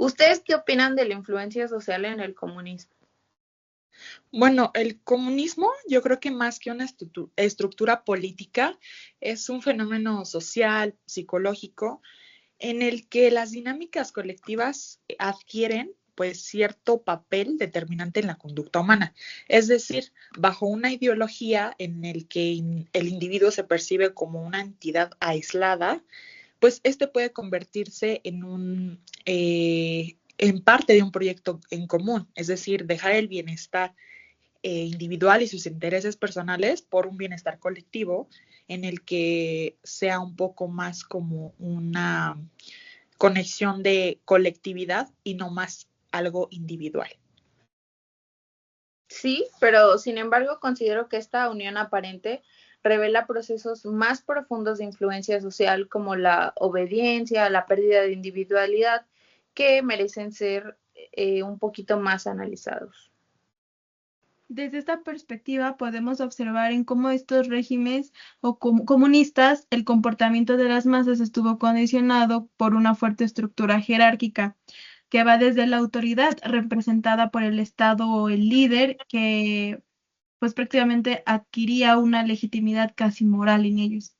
¿Ustedes qué opinan de la influencia social en el comunismo? Bueno, el comunismo yo creo que más que una estructura política es un fenómeno social, psicológico, en el que las dinámicas colectivas adquieren pues cierto papel determinante en la conducta humana. Es decir, bajo una ideología en el que el individuo se percibe como una entidad aislada, pues este puede convertirse en parte de un proyecto en común, es decir, dejar el bienestar individual y sus intereses personales por un bienestar colectivo en el que sea un poco más como una conexión de colectividad y no más algo individual. Sí, pero sin embargo considero que esta unión aparente revela procesos más profundos de influencia social como la obediencia, la pérdida de individualidad, que merecen ser un poquito más analizados. Desde esta perspectiva podemos observar en cómo estos regímenes o comunistas, el comportamiento de las masas estuvo condicionado por una fuerte estructura jerárquica que va desde la autoridad representada por el Estado o el líder que pues prácticamente adquiría una legitimidad casi moral en ellos.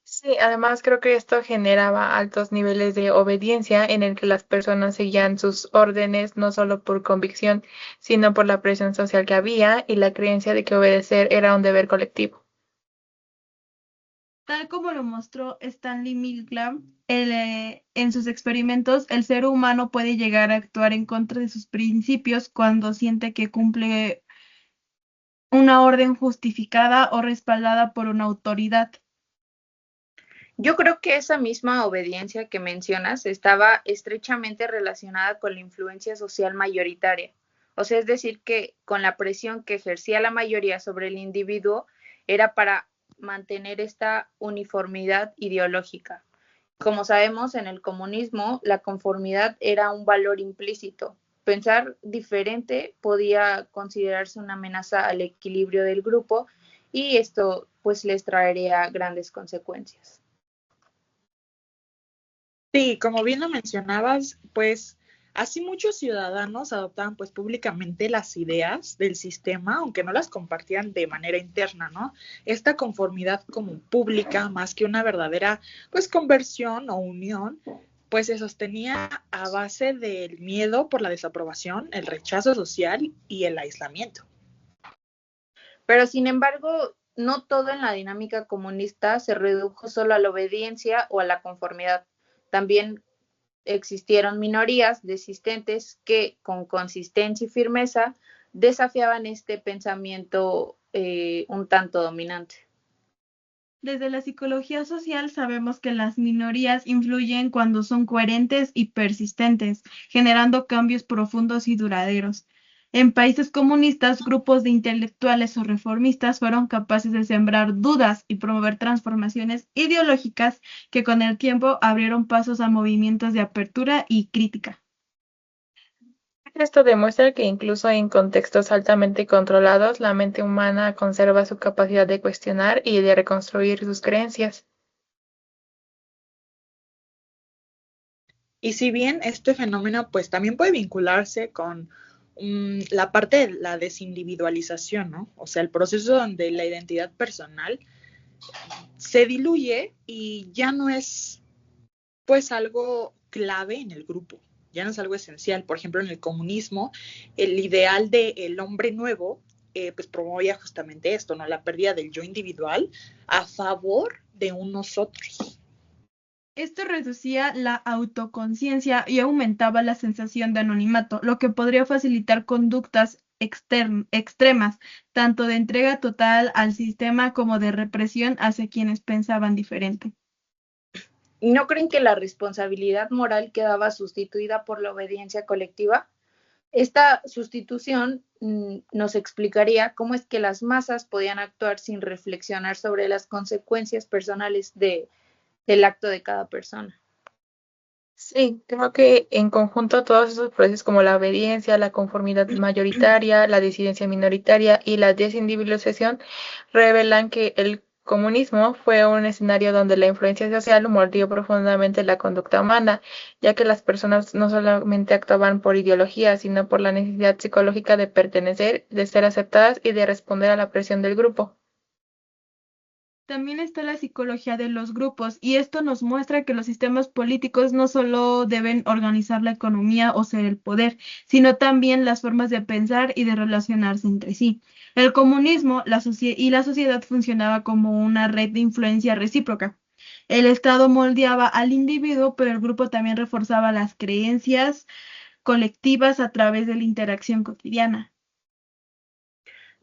Sí, además creo que esto generaba altos niveles de obediencia en el que las personas seguían sus órdenes no solo por convicción, sino por la presión social que había y la creencia de que obedecer era un deber colectivo. Tal como lo mostró Stanley Milgram, en sus experimentos, el ser humano puede llegar a actuar en contra de sus principios cuando siente que cumple una orden justificada o respaldada por una autoridad. Yo creo que esa misma obediencia que mencionas estaba estrechamente relacionada con la influencia social mayoritaria. O sea, es decir, que con la presión que ejercía la mayoría sobre el individuo era para mantener esta uniformidad ideológica. Como sabemos, en el comunismo la conformidad era un valor implícito. Pensar diferente podía considerarse una amenaza al equilibrio del grupo y esto pues les traería grandes consecuencias. Sí, como bien lo mencionabas, pues así muchos ciudadanos adoptaban pues públicamente las ideas del sistema, aunque no las compartían de manera interna, ¿no? Esta conformidad como pública, más que una verdadera pues conversión o unión, pues se sostenía a base del miedo por la desaprobación, el rechazo social y el aislamiento. Pero sin embargo, no todo en la dinámica comunista se redujo solo a la obediencia o a la conformidad. También existieron minorías desistentes que con consistencia y firmeza desafiaban este pensamiento un tanto dominante. Desde la psicología social sabemos que las minorías influyen cuando son coherentes y persistentes, generando cambios profundos y duraderos. En países comunistas, grupos de intelectuales o reformistas fueron capaces de sembrar dudas y promover transformaciones ideológicas que con el tiempo abrieron pasos a movimientos de apertura y crítica. Esto demuestra que incluso en contextos altamente controlados, la mente humana conserva su capacidad de cuestionar y de reconstruir sus creencias. Y si bien este fenómeno pues también puede vincularse con la parte de la desindividualización, ¿no? O sea, el proceso donde la identidad personal se diluye y ya no es pues algo clave en el grupo, ya no es algo esencial. Por ejemplo, en el comunismo, el ideal del hombre nuevo pues promovía justamente esto, ¿no? La pérdida del yo individual a favor de unos otros. Esto reducía la autoconciencia y aumentaba la sensación de anonimato, lo que podría facilitar conductas extremas, tanto de entrega total al sistema como de represión hacia quienes pensaban diferente. ¿Y no creen que la responsabilidad moral quedaba sustituida por la obediencia colectiva? Esta sustitución nos explicaría cómo es que las masas podían actuar sin reflexionar sobre las consecuencias personales del acto de cada persona. Sí, creo que en conjunto todos esos procesos como la obediencia, la conformidad mayoritaria, la disidencia minoritaria y la desindividualización revelan que el comunismo fue un escenario donde la influencia social moldeó profundamente la conducta humana, ya que las personas no solamente actuaban por ideología, sino por la necesidad psicológica de pertenecer, de ser aceptadas y de responder a la presión del grupo. También está la psicología de los grupos, y esto nos muestra que los sistemas políticos no solo deben organizar la economía o ser el poder, sino también las formas de pensar y de relacionarse entre sí. El comunismo y la sociedad funcionaba como una red de influencia recíproca. El Estado moldeaba al individuo, pero el grupo también reforzaba las creencias colectivas a través de la interacción cotidiana.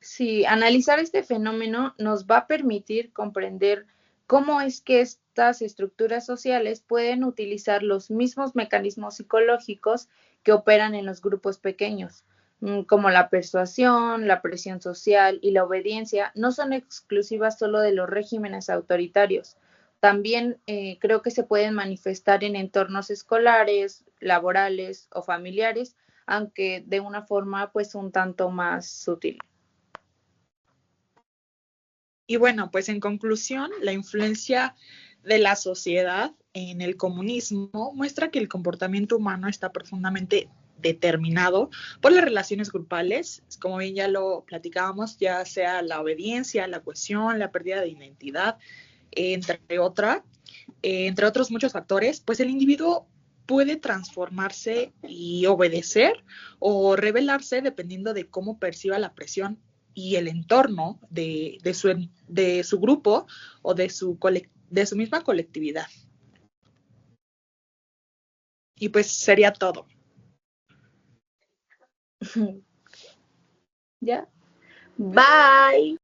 Sí, analizar este fenómeno nos va a permitir comprender cómo es que estas estructuras sociales pueden utilizar los mismos mecanismos psicológicos que operan en los grupos pequeños, como la persuasión, la presión social y la obediencia, no son exclusivas solo de los regímenes autoritarios. También creo que se pueden manifestar en entornos escolares, laborales o familiares, aunque de una forma pues un tanto más sutil. Y bueno, pues en conclusión, la influencia de la sociedad en el comunismo muestra que el comportamiento humano está profundamente determinado por las relaciones grupales, como bien ya lo platicábamos, ya sea la obediencia, la cohesión, la pérdida de identidad, entre otros muchos factores, pues el individuo puede transformarse y obedecer o rebelarse dependiendo de cómo perciba la presión y el entorno de su grupo o de su misma colectividad. Y pues sería todo. ¿Ya? Bye.